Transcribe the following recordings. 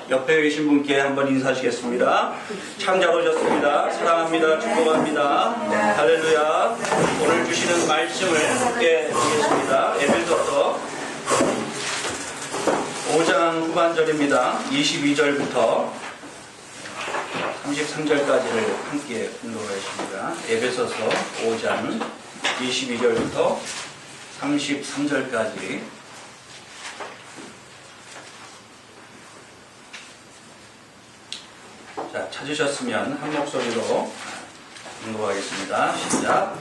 옆에 계신 분께 한번 인사하시겠습니다. 참 잘 오셨습니다. 사랑합니다. 축복합니다. 할렐루야. 오늘 주시는 말씀을 함께 보겠습니다. 에베소서 5장 후반절입니다. 22절부터 33절까지를 함께 공독하겠습니다. 에베소서 5장 22절부터 33절까지 자, 찾으셨으면 한 목소리로 공독하겠습니다. 시작.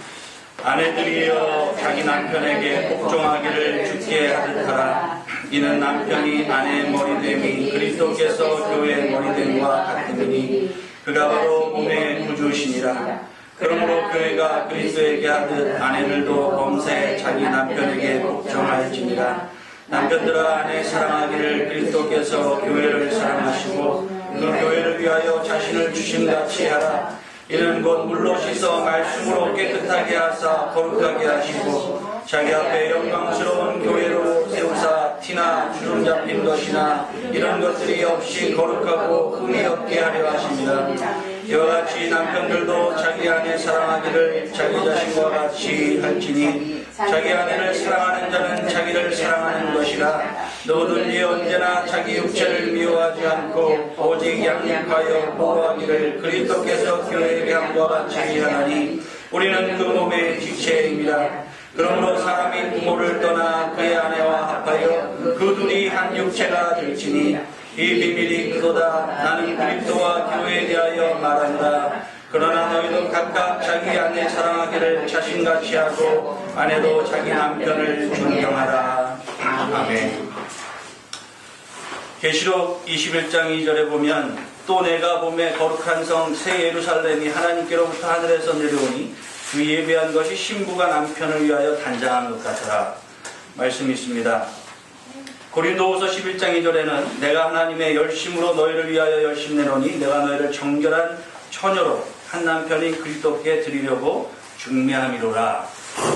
아내들이여 자기 남편에게 복종하기를 주께 하듯 하라. 이는 남편이 아내의 머리됨이 그리스도께서 교회의 머리됨과 같음이니 그가 바로 몸의 구주시니라. 그러므로 교회가 그리스도에게 하듯 아내들도 범사에 자기 남편에게 복종할지니라. 남편들아 아내 사랑하기를 그리스도께서 교회를 사랑하시고 그 교회를 위하여 자신을 주심같이 하라. 이는 곧 물로 씻어 말씀으로 깨끗하게 하사 거룩하게 하시고 자기 앞에 영광스러운 교회로 세우사 티나 주름 잡힌 것이나 이런 것들이 없이 거룩하고 흠이 없게 하려 하십니다. 이와 같이 남편들도 자기 아내 사랑하기를 자기 자신과 같이 할지니 자기 아내를 사랑하는 자는 자기를 사랑하는 것이라. 누구든지 언제나 자기 육체를 미워하지 않고 오직 양육하여 보호하기를 그리스도께서 교회에게 함과 같이 하나니 우리는 그 몸의 지체입니다. 그러므로 사람이 부모를 떠나 그의 아내와 합하여 그 둘이 한 육체가 될지니 이 비밀이 그도다. 나는 그리스도와 교회에 대하여 말한다. 그러나 너희도 각각 자기 아내 사랑하기를 자신같이 하고 아내도 자기 남편을 존경하라. 아멘. 계시록 21장 2절에 보면 또 내가 보매 거룩한 성 새 예루살렘이 하나님께로부터 하늘에서 내려오니 그 예배한 것이 신부가 남편을 위하여 단장한 것 같더라. 말씀이 있습니다. 고린도후서 11장 2절에는 내가 하나님의 열심으로 너희를 위하여 열심내노니 내가 너희를 정결한 처녀로 한 남편인 그리스도께 드리려고 중매함이로라.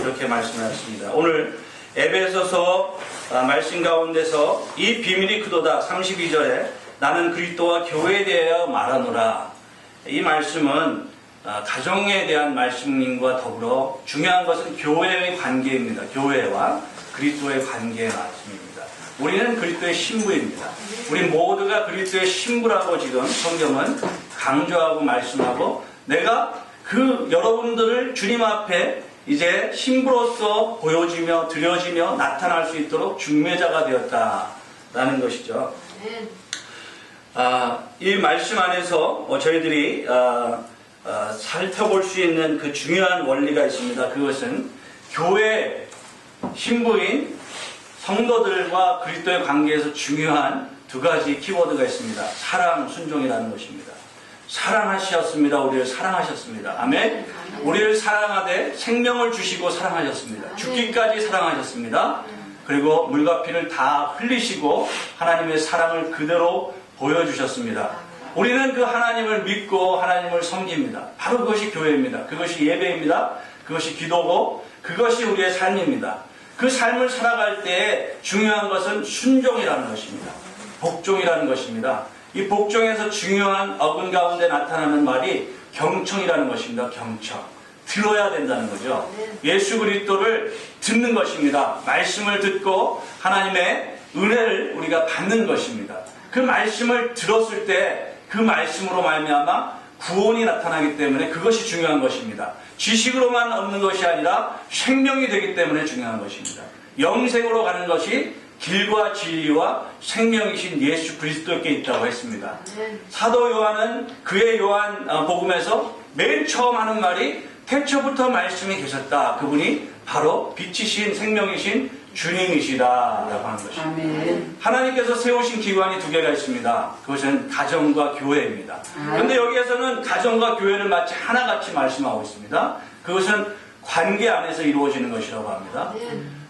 이렇게 말씀하셨습니다. 오늘 에베소서 말씀 가운데서 이 비밀이 그도다 32절에 나는 그리스도와 교회에 대하여 말하노라. 이 말씀은 가정에 대한 말씀과 더불어 중요한 것은 교회의 관계입니다. 교회와 그리스도의 관계의 말씀입니다. 우리는 그리스도의 신부입니다. 우리 모두가 그리스도의 신부라고 지금 성경은 강조하고 말씀하고 내가 그 여러분들을 주님 앞에 이제 신부로서 보여지며 드려지며 나타날 수 있도록 중매자가 되었다라는 것이죠. 이 말씀 안에서 저희들이 살펴볼 수 있는 그 중요한 원리가 있습니다. 그것은 교회 신부인 성도들과 그리스도의 관계에서 중요한 두 가지 키워드가 있습니다. 사랑, 순종이라는 것입니다. 사랑하셨습니다. 우리를 사랑하셨습니다. 아멘. 우리를 사랑하되 생명을 주시고 사랑하셨습니다. 죽기까지 사랑하셨습니다. 그리고 물과 피를 다 흘리시고 하나님의 사랑을 그대로 보여주셨습니다. 우리는 그 하나님을 믿고 하나님을 섬깁니다. 바로 그것이 교회입니다. 그것이 예배입니다. 그것이 기도고 그것이 우리의 삶입니다. 그 삶을 살아갈 때 중요한 것은 순종이라는 것입니다. 복종이라는 것입니다. 이 복종에서 중요한 어근 가운데 나타나는 말이 경청이라는 것입니다. 경청. 들어야 된다는 거죠. 예수 그리스도를 듣는 것입니다. 말씀을 듣고 하나님의 은혜를 우리가 받는 것입니다. 그 말씀을 들었을 때 그 말씀으로 말미암아 구원이 나타나기 때문에 그것이 중요한 것입니다. 지식으로만 얻는 것이 아니라 생명이 되기 때문에 중요한 것입니다. 영생으로 가는 것이 길과 진리와 생명이신 예수 그리스도께 있다고 했습니다. 사도 요한은 그의 요한 복음에서 맨 처음 하는 말이 태초부터 말씀이 계셨다. 그분이 바로 빛이신 생명이신 주님이시다라고 하는 것입니다. 하나님께서 세우신 기관이 두 개가 있습니다. 그것은 가정과 교회입니다. 그런데 여기에서는 가정과 교회를 마치 하나같이 말씀하고 있습니다. 그것은 관계 안에서 이루어지는 것이라고 합니다.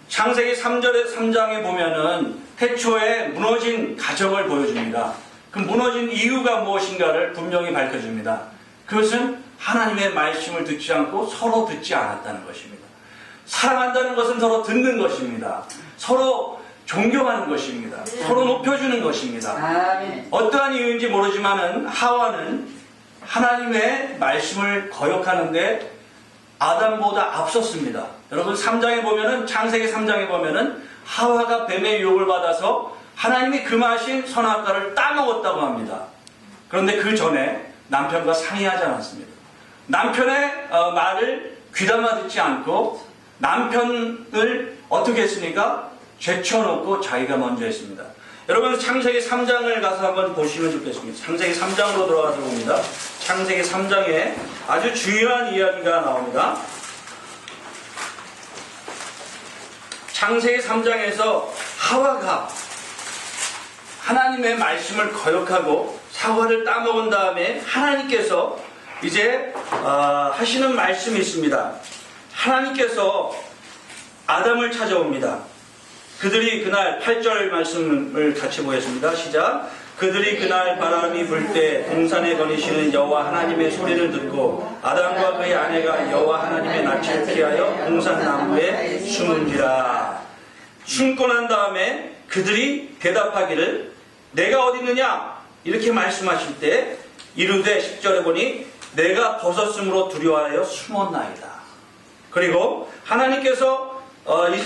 창세기 3장에 보면은 태초에 무너진 가정을 보여줍니다. 그 무너진 이유가 무엇인가를 분명히 밝혀줍니다. 그것은 하나님의 말씀을 듣지 않고 서로 듣지 않았다는 것입니다. 사랑한다는 것은 서로 듣는 것입니다. 서로 존경하는 것입니다. 서로 높여주는 것입니다. 아멘. 어떠한 이유인지 모르지만은 하와는 하나님의 말씀을 거역하는데 아담보다 앞섰습니다. 여러분 3장에 보면은 창세기 3장에 보면은 하와가 뱀의 유혹을 받아서 하나님이 금하신 선악과를 따먹었다고 합니다. 그런데 그 전에 남편과 상의하지 않았습니다. 남편의 말을 귀담아 듣지 않고 남편을 어떻게 했습니까? 제쳐놓고 자기가 먼저 했습니다. 여러분 창세기 3장을 가서 한번 보시면 좋겠습니다. 창세기 3장으로 돌아가서 봅니다. 창세기 3장에 아주 중요한 이야기가 나옵니다. 창세기 3장에서 하와가 하나님의 말씀을 거역하고 사과를 따먹은 다음에 하나님께서 이제 하시는 말씀이 있습니다. 하나님께서 아담을 찾아옵니다. 그들이 그날 8절 말씀을 같이 보겠습니다. 시작. 그들이 그날 바람이 불 때 동산에 거니시는 여호와 하나님의 소리를 듣고 아담과 그의 아내가 여호와 하나님의 낯을 피하여 동산 나무에 숨은지라. 숨고 난 다음에 그들이 대답하기를 내가 어디 있느냐 이렇게 말씀하실 때 이르되 10절에 보니 내가 벗었으므로 두려워하여 숨었나이다. 그리고 하나님께서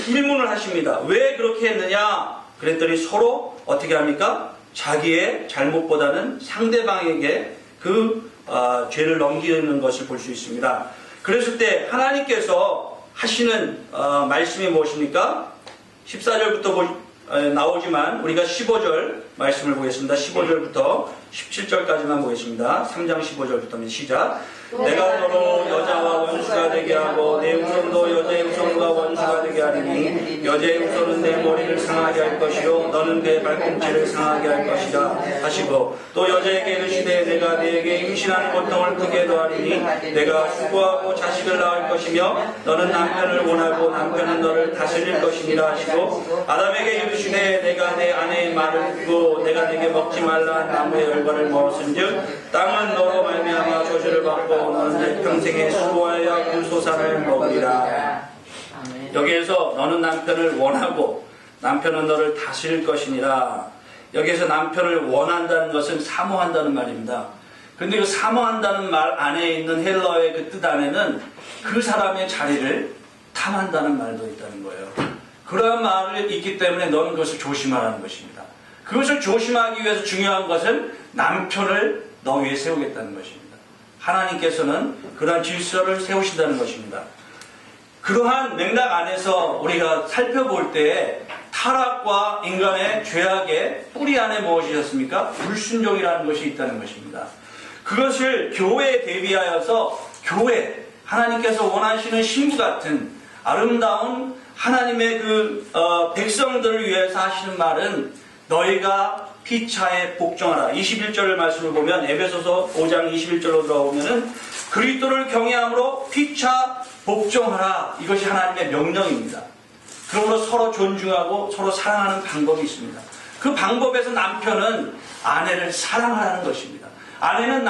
질문을 하십니다. 왜 그렇게 했느냐 그랬더니 서로 어떻게 합니까? 자기의 잘못보다는 상대방에게 그 죄를 넘기는 것을 볼 수 있습니다. 그랬을 때 하나님께서 하시는 말씀이 무엇입니까? 14절부터 나오지만 우리가 15절 말씀을 보겠습니다. 15절부터 17절까지만 보겠습니다. 3장 15절부터 시작. 내가 너로 여자와 원수가 되게 하고 내 후손도 여자의 후손과 원수가 되게 하리니 여자의 후손은 내 머리를 상하게 할 것이요 너는 내 발꿈치를 상하게 할 것이라 하시고 또 여자에게 이르시되 내가 네게 임신하는 고통을 크게 더하리니 내가 수고하고 자식을 낳을 것이며 너는 남편을 원하고 남편은 너를 다스릴 것이니라 하시고 아담에게 이르시되 내가 내 아내의 말을 듣고 내가 네게 먹지 말라 한 나무의 열과를 먹었은즉 땅은 너로 말미암아 저주를 받고 너는 내 평생에 수고하여 그 소산을 먹으리라. 여기에서 너는 남편을 원하고 남편은 너를 다스릴 것이니라. 여기에서 남편을 원한다는 것은 사모한다는 말입니다. 그런데 그 사모한다는 말 안에 있는 헬러의 그 뜻 안에는 그 사람의 자리를 탐한다는 말도 있다는 거예요. 그러한 말이 있기 때문에 너는 그것을 조심하라는 것입니다. 그것을 조심하기 위해서 중요한 것은 남편을 너 위에 세우겠다는 것입니다. 하나님께서는 그러한 질서를 세우신다는 것입니다. 그러한 맥락 안에서 우리가 살펴볼 때 타락과 인간의 죄악의 뿌리 안에 무엇이었습니까? 불순종이라는 것이 있다는 것입니다. 그것을 교회에 대비하여서 교회, 하나님께서 원하시는 신부 같은 아름다운 하나님의 그 백성들을 위해서 하시는 말은 너희가 피차에 복종하라. 21절 말씀을 보면 에베소서 5장 21절로 들어오면은 그리스도를 경외함으로 피차 복종하라. 이것이 하나님의 명령입니다. 그러므로 서로 존중하고 서로 사랑하는 방법이 있습니다. 그 방법에서 남편은 아내를 사랑하라는 것입니다. 아내는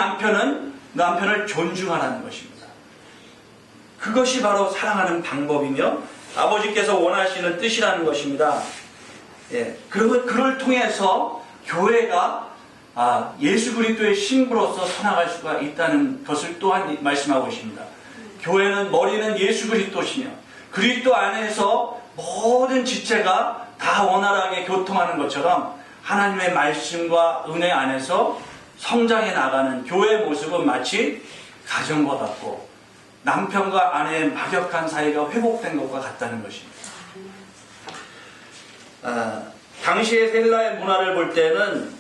남편을 존중하라는 것입니다. 그것이 바로 사랑하는 방법이며 아버지께서 원하시는 뜻이라는 것입니다. 예, 그를 통해서 교회가 예수 그리스도의 신부로서 살아갈 수가 있다는 것을 또한 말씀하고 있습니다. 교회는 머리는 예수 그리스도시며 그리스도 안에서 모든 지체가 다 원활하게 교통하는 것처럼 하나님의 말씀과 은혜 안에서 성장해 나가는 교회의 모습은 마치 가정과 같고 남편과 아내의 막역한 사이가 회복된 것과 같다는 것입니다. 당시의 헬라의 문화를 볼 때는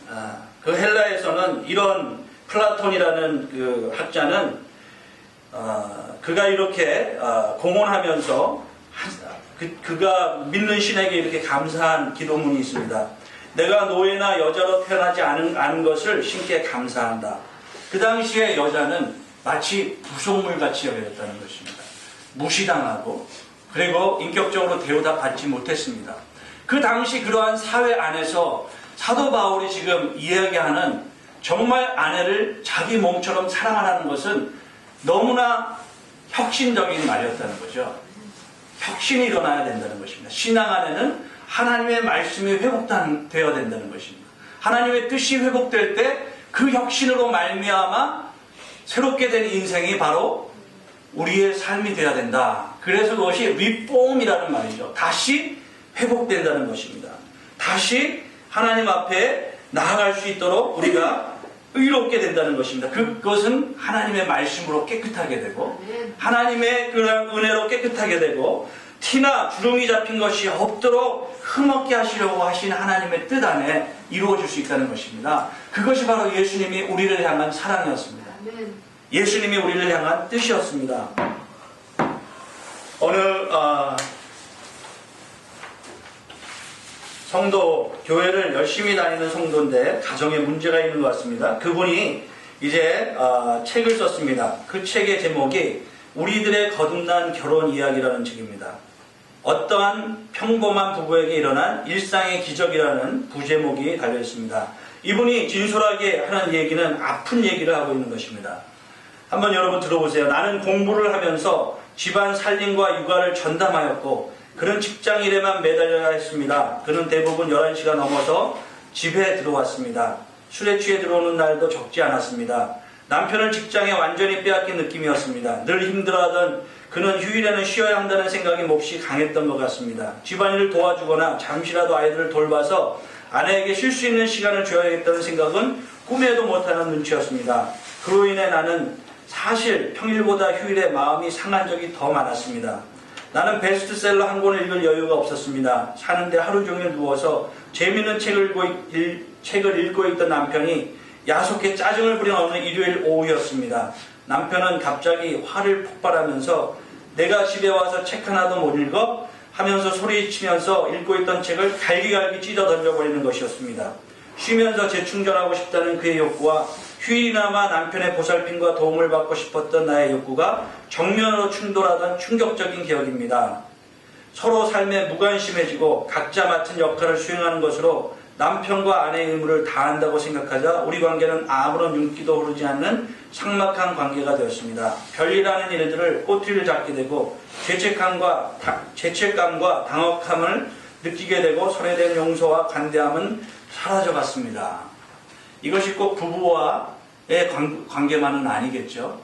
그 헬라에서는 이런 플라톤이라는 그 학자는 그가 이렇게 공언하면서 그가 믿는 신에게 이렇게 감사한 기도문이 있습니다. 내가 노예나 여자로 태어나지 않은 것을 신께 감사한다. 그 당시에 여자는 마치 부속물같이 여겨졌다는 것입니다. 무시당하고 그리고 인격적으로 대우받지 못했습니다. 그 당시 그러한 사회 안에서 사도 바울이 지금 이야기하는 정말 아내를 자기 몸처럼 사랑하라는 것은 너무나 혁신적인 말이었다는 거죠. 혁신이 일어나야 된다는 것입니다. 신앙 안에는 하나님의 말씀이 회복되어야 된다는 것입니다. 하나님의 뜻이 회복될 때 그 혁신으로 말미암아 새롭게 된 인생이 바로 우리의 삶이 되어야 된다. 그래서 그것이 리폼이라는 말이죠. 다시 회복된다는 것입니다. 다시 하나님 앞에 나아갈 수 있도록 우리가 의롭게 된다는 것입니다. 그것은 하나님의 말씀으로 깨끗하게 되고 하나님의 그런 은혜로 깨끗하게 되고 티나 주름이 잡힌 것이 없도록 흠없게 하시려고 하신 하나님의 뜻 안에 이루어질 수 있다는 것입니다. 그것이 바로 예수님이 우리를 향한 사랑이었습니다. 예수님이 우리를 향한 뜻이었습니다. 어느 성도, 교회를 열심히 다니는 성도인데 가정에 문제가 있는 것 같습니다. 그분이 이제 책을 썼습니다. 그 책의 제목이 우리들의 거듭난 결혼 이야기라는 책입니다. 어떠한 평범한 부부에게 일어난 일상의 기적이라는 부제목이 달려있습니다. 이분이 진솔하게 하는 얘기는 아픈 얘기를 하고 있는 것입니다. 한번 여러분 들어보세요. 나는 공부를 하면서 집안 살림과 육아를 전담하였고 그는 직장 일에만 매달려야 했습니다. 그는 대부분 11시가 넘어서 집에 들어왔습니다. 술에 취해 들어오는 날도 적지 않았습니다. 남편을 직장에 완전히 빼앗긴 느낌이었습니다. 늘 힘들어하던 그는 휴일에는 쉬어야 한다는 생각이 몹시 강했던 것 같습니다. 집안일을 도와주거나 잠시라도 아이들을 돌봐서 아내에게 쉴 수 있는 시간을 줘야겠다는 생각은 꿈에도 못하는 눈치였습니다. 그로 인해 나는 사실 평일보다 휴일에 마음이 상한 적이 더 많았습니다. 나는 베스트셀러 한 권을 읽을 여유가 없었습니다. 사는데 하루 종일 누워서 재미있는 책을 읽고 있던 남편이 야속해 짜증을 부리는 어느 일요일 오후였습니다. 남편은 갑자기 화를 폭발하면서 내가 집에 와서 책 하나도 못 읽어? 하면서 소리치면서 읽고 있던 책을 갈기갈기 찢어 던져버리는 것이었습니다. 쉬면서 재충전하고 싶다는 그의 욕구와 휴일이나마 남편의 보살핌과 도움을 받고 싶었던 나의 욕구가 정면으로 충돌하던 충격적인 기억입니다. 서로 삶에 무관심해지고 각자 맡은 역할을 수행하는 것으로 남편과 아내의 의무를 다한다고 생각하자 우리 관계는 아무런 윤기도 흐르지 않는 삭막한 관계가 되었습니다. 별일하는 일들을 꼬투리를 잡게 되고 죄책감과 당혹함을 느끼게 되고 서로에 대한 용서와 간대함은 사라져갔습니다. 이것이 꼭 부부와의 관계만은 아니겠죠.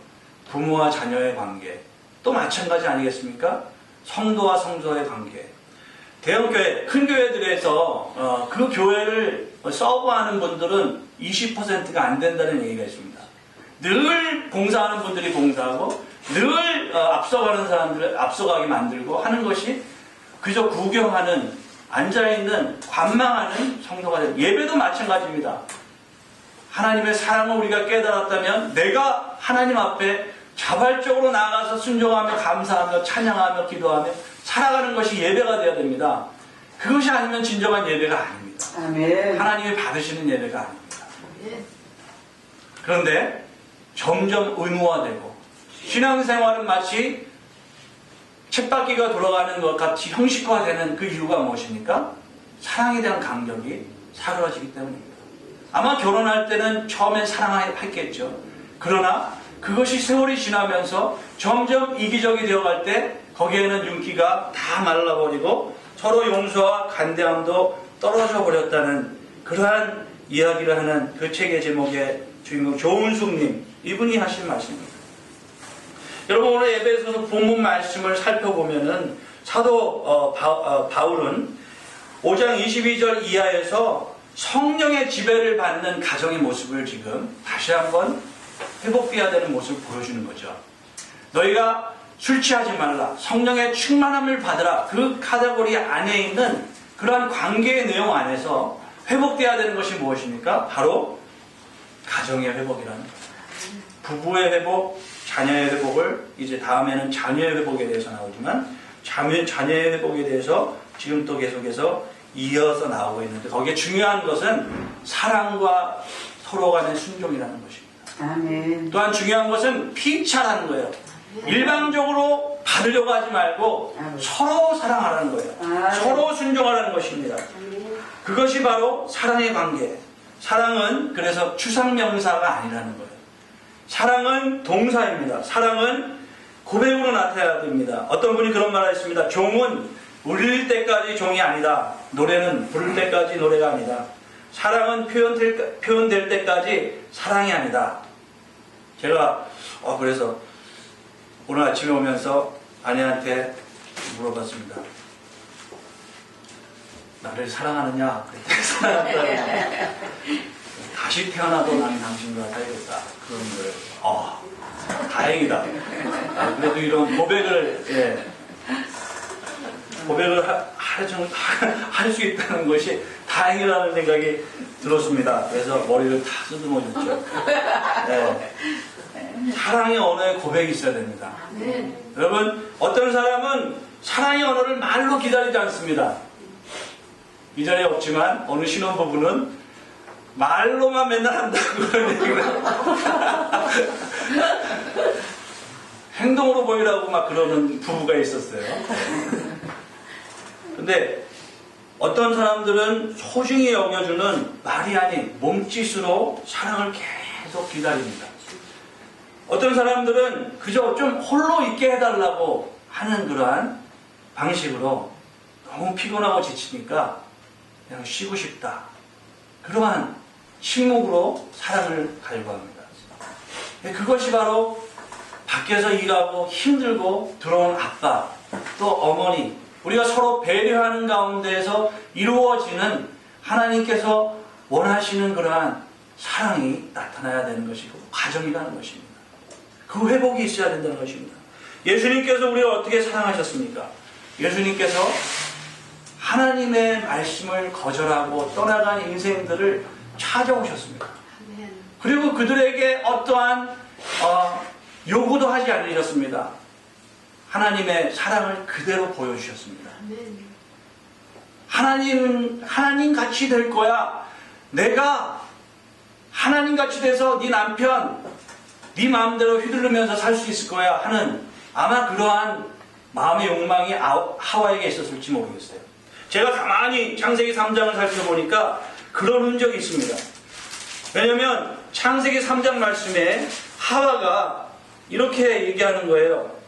부모와 자녀의 관계 또 마찬가지 아니겠습니까? 성도와 성도의 관계. 대형교회, 큰 교회들에서 그 교회를 서브하는 분들은 20%가 안 된다는 얘기가 있습니다. 늘 봉사하는 분들이 봉사하고 늘 앞서가는 사람들을 앞서가게 만들고 하는 것이 그저 구경하는, 앉아있는, 관망하는 성도가 됩니다. 예배도 마찬가지입니다. 하나님의 사랑을 우리가 깨달았다면 내가 하나님 앞에 자발적으로 나아가서 순종하며 감사하며 찬양하며 기도하며 살아가는 것이 예배가 되어야 됩니다. 그것이 아니면 진정한 예배가 아닙니다. 아멘. 하나님이 받으시는 예배가 아닙니다. 그런데 점점 의무화되고 신앙생활은 마치 쳇바퀴가 돌아가는 것 같이 형식화되는 그 이유가 무엇입니까? 사랑에 대한 간격이 사라지기 때문입니다. 아마 결혼할 때는 처음엔 사랑했겠죠. 그러나 그것이 세월이 지나면서 점점 이기적이 되어갈 때 거기에는 윤기가 다 말라버리고 서로 용서와 간대함도 떨어져 버렸다는 그러한 이야기를 하는 그 책의 제목의 주인공 조은숙님, 이분이 하신 말씀입니다. 여러분, 오늘 에베소서 본문 말씀을 살펴보면은 사도 바울은 5장 22절 이하에서 성령의 지배를 받는 가정의 모습을 지금 다시 한번 회복해야 되는 모습을 보여주는 거죠. 너희가 술 취하지 말라, 성령의 충만함을 받으라, 그 카테고리 안에 있는 그러한 관계의 내용 안에서 회복돼야 되는 것이 무엇입니까? 바로 가정의 회복이라는 거예요. 부부의 회복, 자녀의 회복을, 이제 다음에는 자녀의 회복에 대해서 나오지만 자녀의 회복에 대해서 지금 또 계속해서 이어서 나오고 있는데 거기에 중요한 것은 사랑과 서로 간의 순종이라는 것입니다. 아멘. 또한 중요한 것은 피차라는 거예요. 일방적으로 받으려고 하지 말고 서로 사랑하라는 거예요. 서로 순종하라는 것입니다. 그것이 바로 사랑의 관계. 사랑은 그래서 추상명사가 아니라는 거예요. 사랑은 동사입니다. 사랑은 고백으로 나타나야 됩니다. 어떤 분이 그런 말을 했습니다. 종은 울릴 때까지 종이 아니다. 노래는 부를 때까지 노래가 아니다. 사랑은 표현될 때까지 사랑이 아니다. 제가 그래서 오늘 아침에 오면서 아내한테 물어봤습니다. 나를 사랑하느냐? 그랬더니 사랑한다. 다시 태어나도 나는 당신과 살겠다. 그런 거예요. 다행이다. 그래도 이런 고백을 할 수 있다는 것이 다행이라는 생각이 들었습니다. 그래서 머리를 다 쓰다듬어 줬죠. 사랑의 언어에 고백이 있어야 됩니다. 여러분, 어떤 사람은 사랑의 언어를 말로 기다리지 않습니다. 이 자리에 없지만 어느 신혼부부는 말로만 맨날 한다고 그런 얘기를 행동으로 보이라고 막 그러는 부부가 있었어요. 근데 어떤 사람들은 소중히 여겨주는 말이 아닌 몸짓으로 사랑을 계속 기다립니다. 어떤 사람들은 그저 좀 홀로 있게 해달라고 하는 그러한 방식으로 너무 피곤하고 지치니까 그냥 쉬고 싶다. 그러한 침묵으로 사랑을 갈구합니다. 그것이 바로 밖에서 일하고 힘들고 들어온 아빠, 또 어머니, 우리가 서로 배려하는 가운데에서 이루어지는 하나님께서 원하시는 그러한 사랑이 나타나야 되는 것이고 과정이라는 것입니다. 그 회복이 있어야 된다는 것입니다. 예수님께서 우리를 어떻게 사랑하셨습니까? 예수님께서 하나님의 말씀을 거절하고 떠나간 인생들을 찾아오셨습니다. 그리고 그들에게 어떠한 요구도 하지 않으셨습니다. 하나님의 사랑을 그대로 보여주셨습니다. 하나님 같이 될 거야. 내가 하나님 같이 돼서 네 남편, 네 마음대로 휘두르면서 살 수 있을 거야 하는 아마 그러한 마음의 욕망이 하와에게 있었을지 모르겠어요. 제가 가만히 창세기 3장을 살펴보니까 그런 흔적이 있습니다. 왜냐하면 창세기 3장 말씀에 하와가 이렇게 얘기하는 거예요.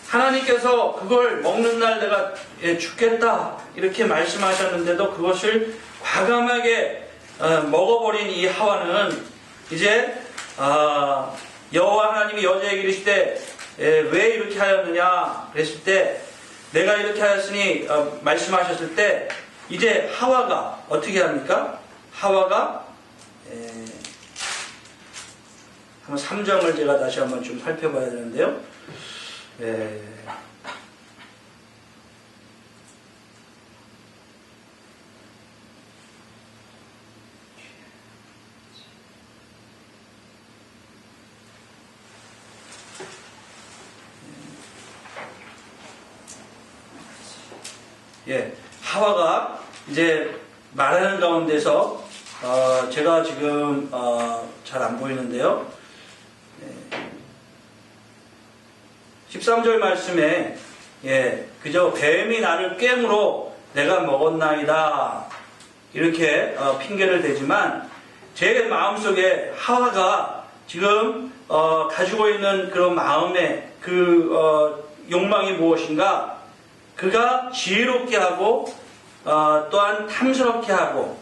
하나님께서 그걸 먹는 날 내가 죽겠다 이렇게 말씀하셨는데도 그것을 과감하게 먹어버린 이 하와는 이제 여호와 하나님이 여자에게 이르시되 왜 이렇게 하였느냐 그랬을 때 내가 이렇게 하였으니 말씀하셨을 때 이제 하와가 어떻게 합니까? 하와가 한번 3장을 제가 다시 한번 좀 살펴봐야 되는데요. 하와가 이제 말하는 가운데서 제가 지금 잘 안 보이는데요. 13절 말씀에 그저 뱀이 나를 깸으로 내가 먹었나이다 이렇게 핑계를 대지만 제 마음속에 하와가 지금 가지고 있는 그런 마음의 그 욕망이 무엇인가? 그가 지혜롭게 하고 또한 탐스럽게 하고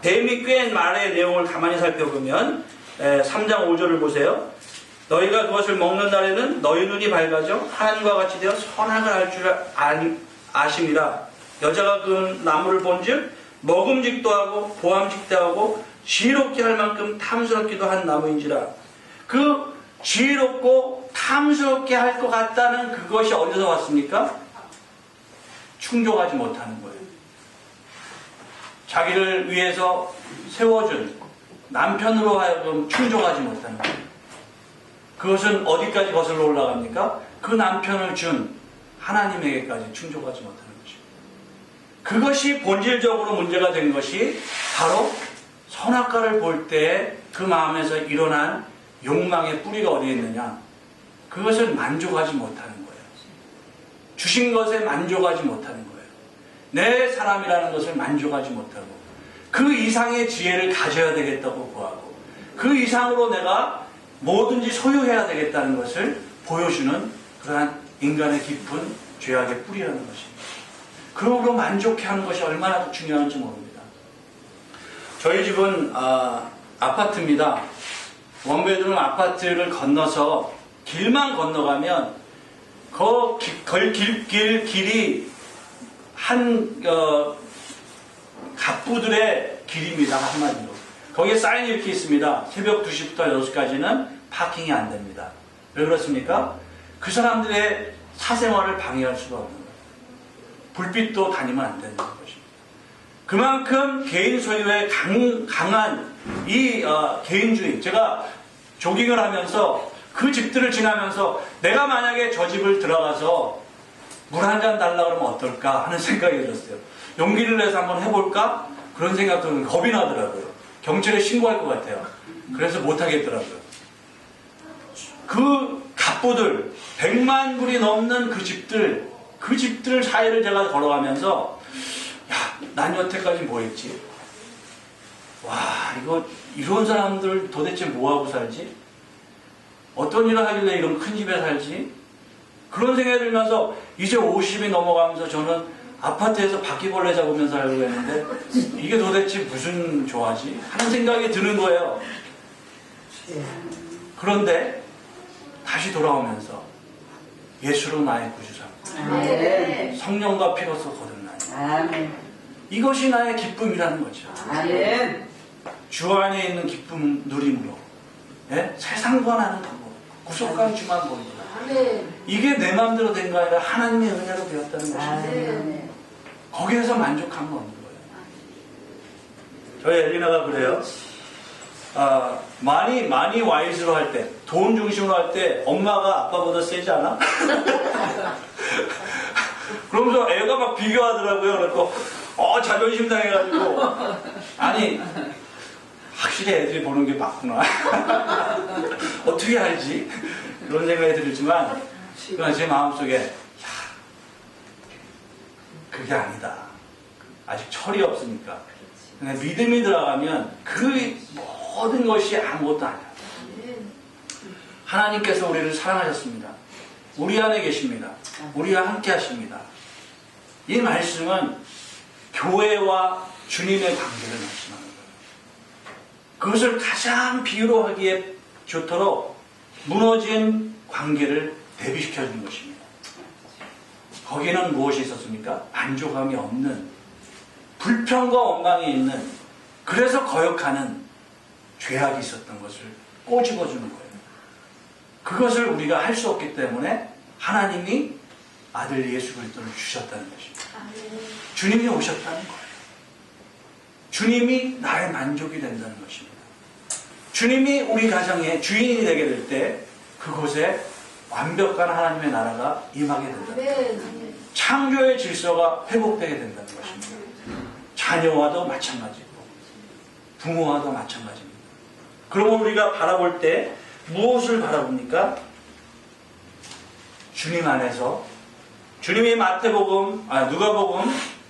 뱀이 꿰인 말의 내용을 가만히 살펴보면 3장 5절을 보세요. 너희가 그것을 먹는 날에는 너희 눈이 밝아져 하나님과 같이 되어 선악을 할 줄 아심이라. 여자가 그 나무를 본즉 먹음직도 하고 보암직도 하고 지혜롭게 할 만큼 탐스럽기도 한 나무인지라. 그 지혜롭고 탐스럽게 할 것 같다는 그것이 어디서 왔습니까? 충족하지 못하는 거예요. 자기를 위해서 세워준 남편으로 하여금 충족하지 못하는 거예요. 그것은 어디까지 거슬러 올라갑니까? 그 남편을 준 하나님에게까지 충족하지 못하는 것입니다. 그것이 본질적으로 문제가 된 것이 바로 선악과를 볼 때 그 마음에서 일어난 욕망의 뿌리가 어디에 있느냐? 그것을 만족하지 못하는 거예요. 주신 것에 만족하지 못하는 거예요. 내 사람이라는 것을 만족하지 못하고 그 이상의 지혜를 가져야 되겠다고 구하고 그 이상으로 내가 뭐든지 소유해야 되겠다는 것을 보여주는 그러한 인간의 깊은 죄악의 뿌리라는 것입니다. 그러고 만족해하는 것이 얼마나 중요한지 모릅니다. 저희 집은 아파트입니다. 원베드룸 아파트를 건너서 길만 건너가면 길이 한 갑부들의 길입니다. 한마디로. 거기에 사인이 이렇게 있습니다. 새벽 2시부터 6시까지는 파킹이 안 됩니다. 왜 그렇습니까? 그 사람들의 사생활을 방해할 수가 없는 거예요. 불빛도 다니면 안 되는 것입니다. 그만큼 개인 소유의 강한 이 개인주의, 제가 조깅을 하면서 그 집들을 지나면서 내가 만약에 저 집을 들어가서 물 한 잔 달라고 그러면 어떨까 하는 생각이 들었어요. 용기를 내서 한번 해볼까? 그런 생각도 드는 겁이 나더라고요. 경찰에 신고할 것 같아요. 그래서 못하겠더라고요. 그 갑부들, 100만 불이 넘는 그 집들 사이를 제가 걸어가면서 야, 난 여태까지 뭐 했지? 와, 이런 사람들 도대체 뭐하고 살지? 어떤 일을 하길래 이런 큰 집에 살지? 그런 생각이 들면서 이제 50이 넘어가면서 저는 아파트에서 바퀴벌레 잡으면서 살고 했는데 이게 도대체 무슨 조화지? 하는 생각이 드는 거예요. 그런데 다시 돌아오면서 예수로 나의 구주 삼고 성령과 피로써 거듭나니 이것이 나의 기쁨이라는 거죠. 주 안에 있는 기쁨 누림으로 세상과 나는 그거 구속한 주만 보이고 이게 내 마음대로 된 거 아니라 하나님의 은혜로 되었다는 것입니다. 거기에서 만족한 거 없는 거예요. 저희 엘리나가 그래요. 많이 와이즈로 할 때, 돈 중심으로 할 때 엄마가 아빠보다 세지 않아? 그러면서 애가 막 비교하더라고요. 그래서 자존심 상해가지고 아니 확실히 애들이 보는 게 맞구나. 어떻게 알지? 그런 생각이 들지만 그건 제 마음속에 그게 아니다. 아직 철이 없으니까. 믿음이 들어가면 그 모든 것이 아무것도 아니야. 하나님께서 우리를 사랑하셨습니다. 우리 안에 계십니다. 우리와 함께 하십니다. 이 말씀은 교회와 주님의 관계를 말씀하는 거예요. 그것을 가장 비유로 하기에 좋도록 무너진 관계를 대비시켜 주는 것입니다. 거기에는 무엇이 있었습니까? 만족함이 없는, 불평과 원망이 있는, 그래서 거역하는 죄악이 있었던 것을 꼬집어 주는 거예요. 그것을 우리가 할 수 없기 때문에 하나님이 아들 예수 그리스도를 주셨다는 것입니다. 주님이 오셨다는 거예요. 주님이 나의 만족이 된다는 것입니다. 주님이 우리 가정의 주인이 되게 될 때 그곳에 완벽한 하나님의 나라가 임하게 된다는 것입니다. 창조의 질서가 회복되게 된다는 것입니다. 자녀와도 마찬가지고 부모와도 마찬가지입니다. 그러면 우리가 바라볼 때 무엇을 바라봅니까? 주님 안에서 주님이 누가복음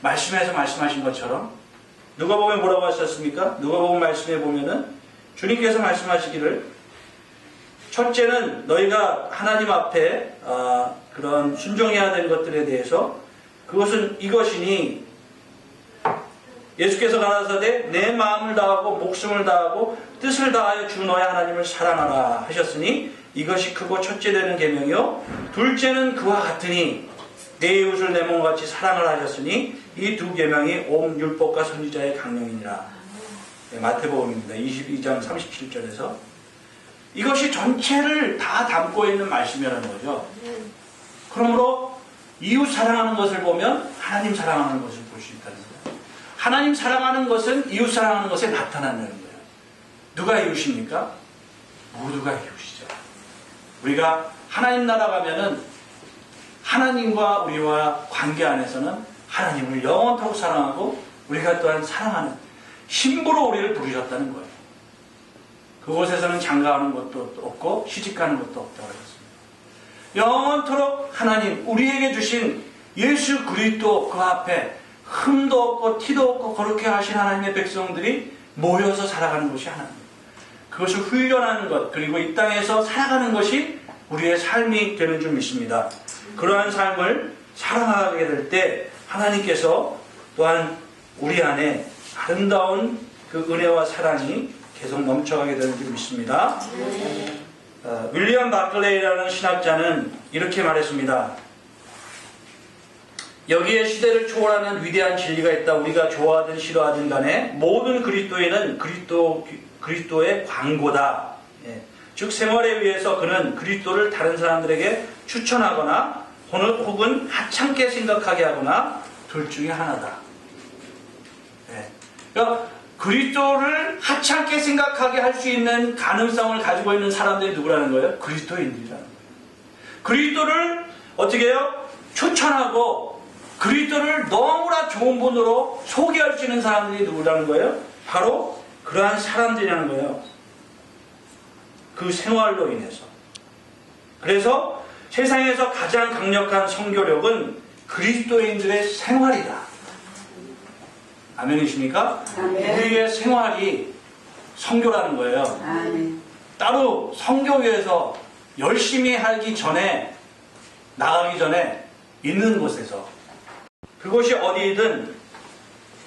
말씀에서 말씀하신 것처럼 누가복음에 뭐라고 하셨습니까? 누가복음 말씀에 보면은 주님께서 말씀하시기를 첫째는 너희가 하나님 앞에 그런 순종해야 되는 것들에 대해서 이것이니 예수께서 가라사대 내 마음을 다하고 목숨을 다하고 뜻을 다하여 주 너의 하나님을 사랑하라 하셨으니 이것이 크고 첫째 되는 계명이요 둘째는 그와 같으니 내 이웃을 내 몸과 같이 사랑을 하셨으니 이 두 계명이 온 율법과 선지자의 강령이니라. 마태복음입니다. 22장 37절에서 이것이 전체를 다 담고 있는 말씀이라는 거죠. 그러므로 이웃 사랑하는 것을 보면 하나님 사랑하는 것을 볼 수 있다는 거예요. 하나님 사랑하는 것은 이웃 사랑하는 것에 나타난다는 거예요. 누가 이웃입니까? 모두가 이웃이죠. 우리가 하나님 나라 가면은 하나님과 우리와 관계 안에서는 하나님을 영원토록 사랑하고 우리가 또한 사랑하는 신부로 우리를 부르셨다는 거예요. 그곳에서는 장가하는 것도 없고 시집가는 것도 없다고 하셨습니다. 영원토록 하나님 우리에게 주신 예수 그리스도 그 앞에 흠도 없고 티도 없고 거룩해 하신 하나님의 백성들이 모여서 살아가는 것이 하나님. 그것을 훈련하는 것 그리고 이 땅에서 살아가는 것이 우리의 삶이 되는 줄 믿습니다. 그러한 삶을 살아가게 될 때 하나님께서 또한 우리 안에 아름다운 그 은혜와 사랑이 계속 넘쳐가게 되는 줄 믿습니다. 윌리엄 바클레이라는 신학자는 이렇게 말했습니다. 여기에 시대를 초월하는 위대한 진리가 있다. 우리가 좋아하든 싫어하든 간에 모든 그리스도인은 그리스도의 광고다. 즉 생활에 의해서 그는 그리스도를 다른 사람들에게 추천하거나 혹은 하찮게 생각하게 하거나 둘 중에 하나다. 그러니까 그리스도를 하찮게 생각하게 할 수 있는 가능성을 가지고 있는 사람들이 누구라는 거예요? 그리스도인들이라는 거예요. 그리스도를 어떻게 해요? 추천하고 그리스도를 너무나 좋은 분으로 소개할 수 있는 사람들이 누구라는 거예요? 바로 그러한 사람들이라는 거예요. 그 생활로 인해서. 그래서 세상에서 가장 강력한 선교력은 그리스도인들의 생활이다. 아멘이십니까? 아멘. 우리의 생활이 선교라는 거예요. 아멘. 따로 선교회에서 열심히 하기 전에, 나가기 전에 있는 곳에서, 그곳이 어디든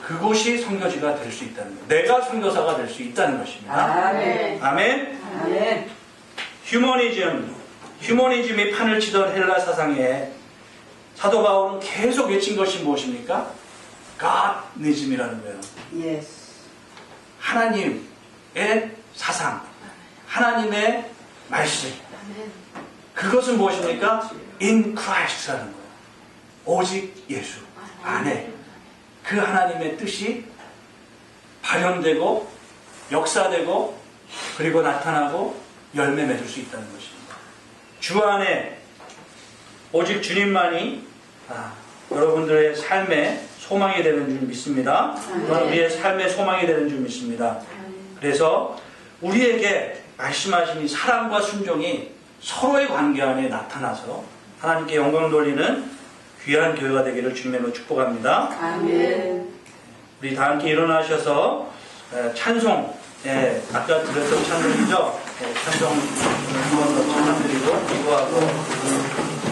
그곳이 선교지가 될 수 있다는 거예요. 내가 선교사가 될 수 있다는 것입니다. 아멘. 아멘. 아멘. 휴머니즘이 판을 치던 헬라 사상에 사도 바울은 계속 외친 것이 무엇입니까? Godism이라는 거예요. Yes. 하나님의 사상, 하나님의 말씀. 그것은 무엇입니까? In Christ라는 거예요. 오직 예수 안에 그 하나님의 뜻이 발현되고 역사되고 그리고 나타나고 열매 맺을 수 있다는 것입니다. 주 안에 오직 주님만이 여러분들의 삶의 소망이 되는 줄 믿습니다. 또한 우리의 삶의 소망이 되는 줄 믿습니다. 그래서 우리에게 말씀하신 이 사랑과 순종이 서로의 관계 안에 나타나서 하나님께 영광 돌리는 귀한 교회가 되기를 주님으로 축복합니다. 아멘. 우리 다 함께 일어나셔서 찬송, 아까 드렸던 찬송이죠. 찬송 한 번 더 찬송드리고 기도하고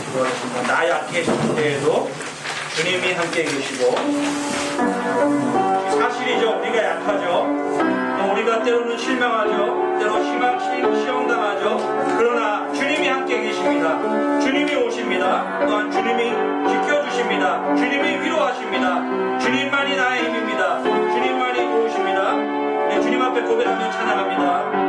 기도하겠습니다. 나 약해질 때에도 주님이 함께 계시고, 사실이죠. 우리가 약하죠. 우리가 때로는 실망하죠. 때로 시험당하죠. 그러나 주님이 함께 계십니다. 주님이 오십니다. 또한 주님이 지켜주십니다. 주님이 위로하십니다. 주님만이 나의 힘입니다. 주님만이 도우십니다. 네, 주님 앞에 고백하며 찬양합니다.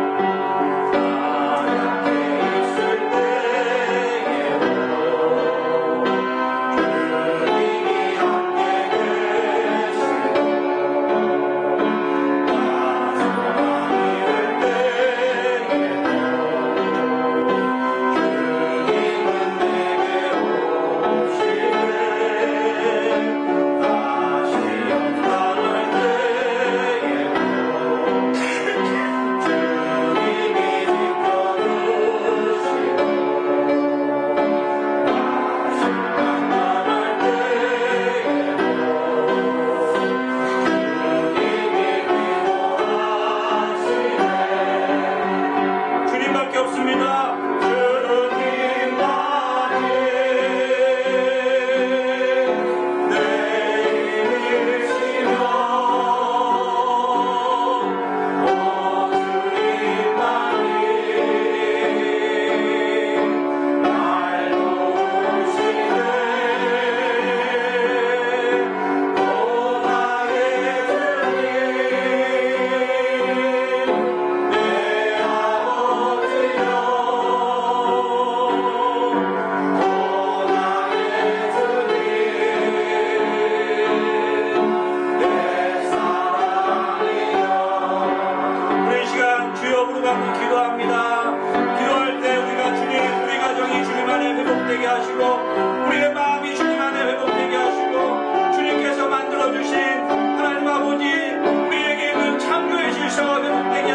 하나님 아버지, 우리에게 있는 창조의 질서가 회복되게